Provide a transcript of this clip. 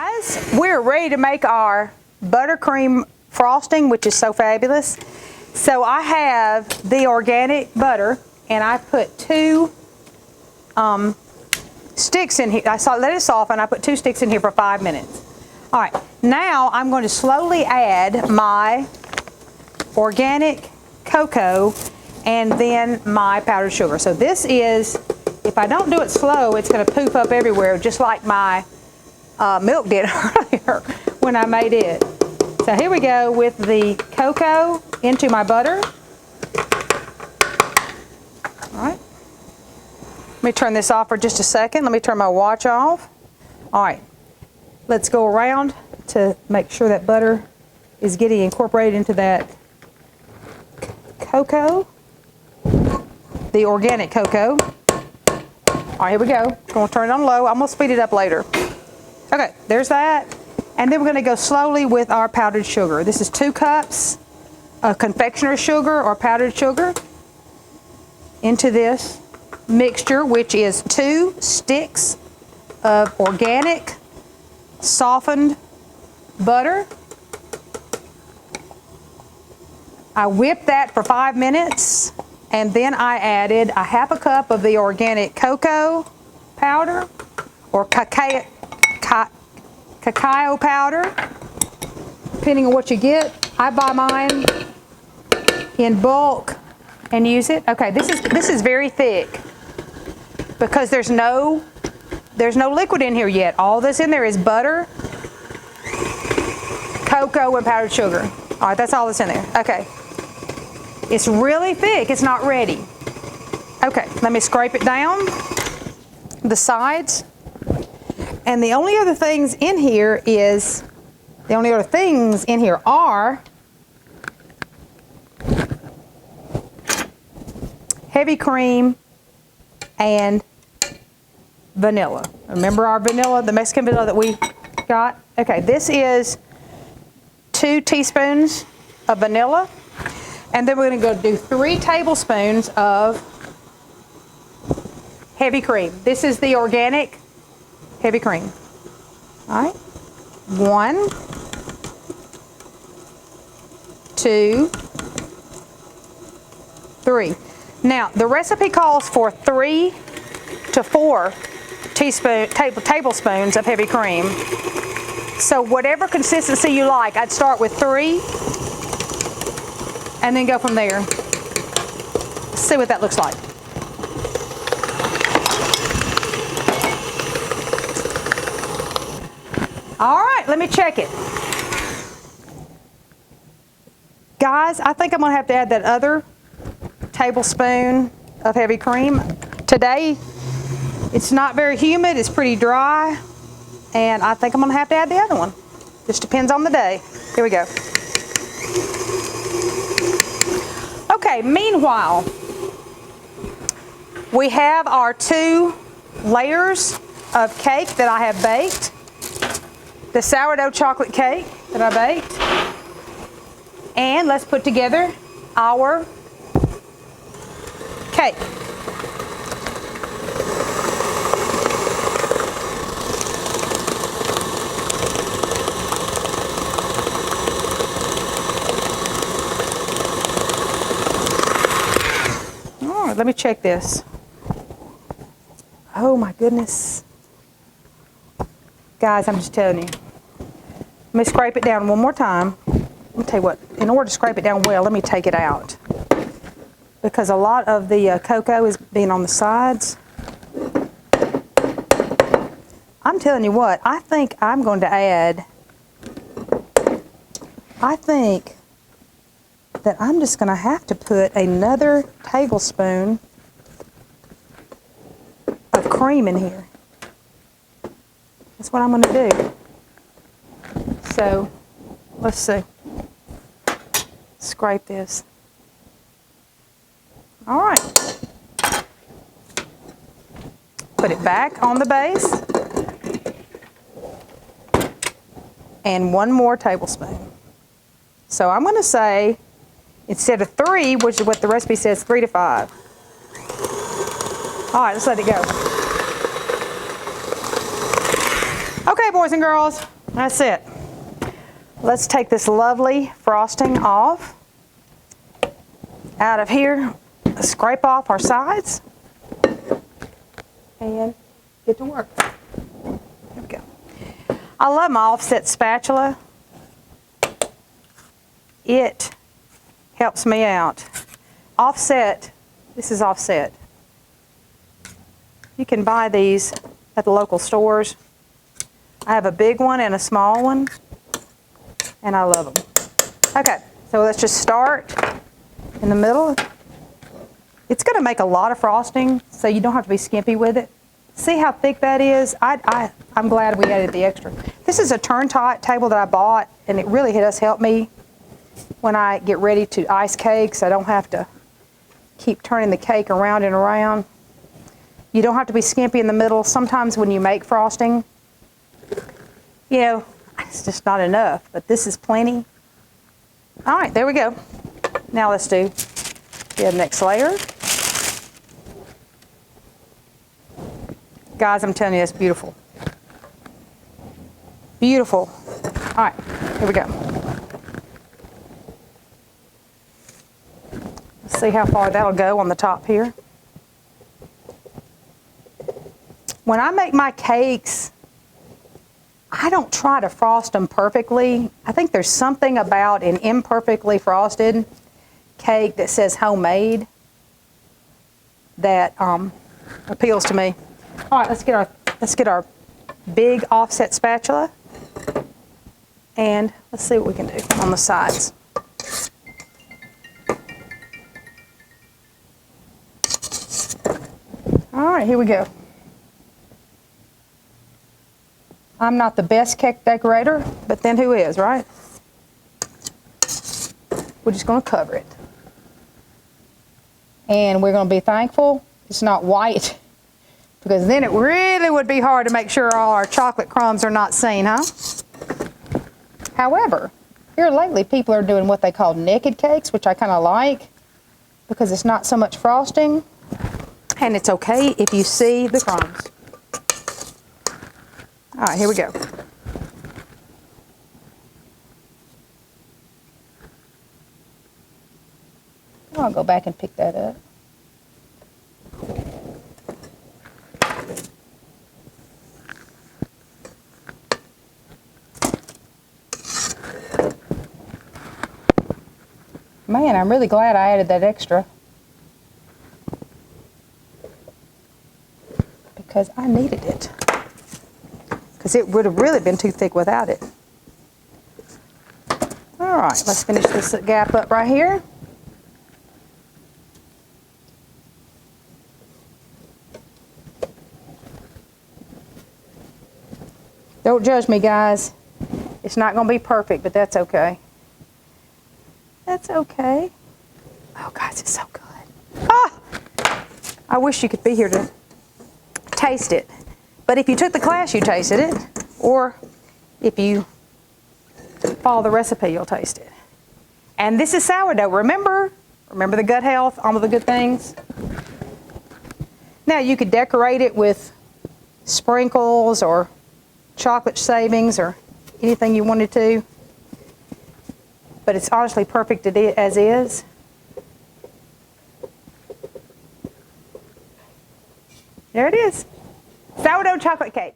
Guys, we're ready to make our buttercream frosting, which is so fabulous. So I have the organic butter, and I put 2 sticks in here. Let it soften. I put 2 sticks in here for 5 minutes. All right, now I'm going to slowly add my organic cocoa and then my powdered sugar. So this is, if I don't do it slow, it's going to poof up everywhere, just like my milk did earlier when I made it. So here we go with the cocoa into my butter. All right. Let me turn this off for just a second. Let me turn my watch off. All right. Let's go around to make sure that butter is getting incorporated into that cocoa, the organic cocoa. All right, here we go. Going to turn it on low. I'm going to speed it up later. Okay, there's that. And then we're going to go slowly with our powdered sugar. This is 2 cups of confectioner's sugar or powdered sugar into this mixture, which is 2 sticks of organic softened butter. I whipped that for 5 minutes, and then I added a 1/2 cup of the organic cocoa powder or cacao powder, depending on what you get. I buy mine in bulk and use it. Okay, this is very thick because there's no liquid in here yet. All that's in there is butter, cocoa, and powdered sugar. All right, that's all that's in there. Okay. It's really thick. It's not ready. Okay, let me scrape it down the sides. And the only other things in here are heavy cream and vanilla. Remember our vanilla, the Mexican vanilla that we got? Okay, this is 2 teaspoons of vanilla. And then we're going to go do 3 tablespoons of heavy cream. This is the organic heavy cream. All right. 1, 2, 3. Now, the recipe calls for 3 to 4 tablespoons of heavy cream. So whatever consistency you like, I'd start with 3 and then go from there. Let's see what that looks like. All right, let me check it. Guys, I think I'm going to have to add that other tablespoon of heavy cream. Today, it's not very humid, it's pretty dry, and I think I'm going to have to add the other one. Just depends on the day. Here we go. Okay, meanwhile, we have our 2 layers of cake that I have baked. The sourdough chocolate cake that I baked. And let's put together our cake. All right, let me check this. Oh my goodness. Guys, I'm just telling you. Let me scrape it down one more time. Let me tell you what, in order to scrape it down well, let me take it out. Because a lot of the cocoa is being on the sides. I'm telling you what, I think I'm going to add, I think that I'm just going to have to put another tablespoon of cream in here. That's what I'm going to do. So, let's see. Scrape this. All right. Put it back on the base. And 1 more tablespoon. So I'm going to say, instead of 3, which is what the recipe says, 3 to 5. All right, let's let it go. Okay, boys and girls, That's it. Let's take this lovely frosting off. Out of here, scrape off our sides, and get to work. There we go. I love my offset spatula. It helps me out. Offset, this is offset. You can buy these at the local stores. I have a big one and a small one, and I love them. Okay, so let's just start in the middle. It's going to make a lot of frosting, so you don't have to be skimpy with it. See how thick that is? I'm glad we added the extra. This is a turn table that I bought, and it really does help me when I get ready to ice cakes. I don't have to keep turning the cake around and around. You don't have to be skimpy in the middle. Sometimes when you make frosting, you know, it's just not enough, but this is plenty. All right, there we go. Now let's do the next layer. Guys, I'm telling you, it's beautiful. Beautiful. All right, here we go. Let's see how far that'll go on the top here. When I make my cakes, I don't try to frost them perfectly. I think there's something about an imperfectly frosted cake that says homemade that appeals to me. All right, let's get our big offset spatula, and let's see what we can do on the sides. All right, here we go. I'm not the best cake decorator, but then who is, right? We're just going to cover it. And we're going to be thankful it's not white, because then it really would be hard to make sure all our chocolate crumbs are not seen, huh? However, here lately people are doing what they call naked cakes, which I kind of like, because it's not so much frosting, and it's okay if you see the crumbs. All right, here we go. I'll go back and pick that up. Man, I'm really glad I added that extra, because I needed it. Because it would have really been too thick without it. All right, let's finish this gap up right here. Don't judge me, guys. It's not going to be perfect, but that's okay. That's okay. Oh, guys, it's so good. Ah! I wish you could be here to taste it. But if you took the class, you tasted it. Or if you follow the recipe, you'll taste it. And this is sourdough. Remember the gut health, all of the good things. Now, you could decorate it with sprinkles or chocolate shavings or anything you wanted to. But it's honestly perfect as is. There it is. Sourdough chocolate cake.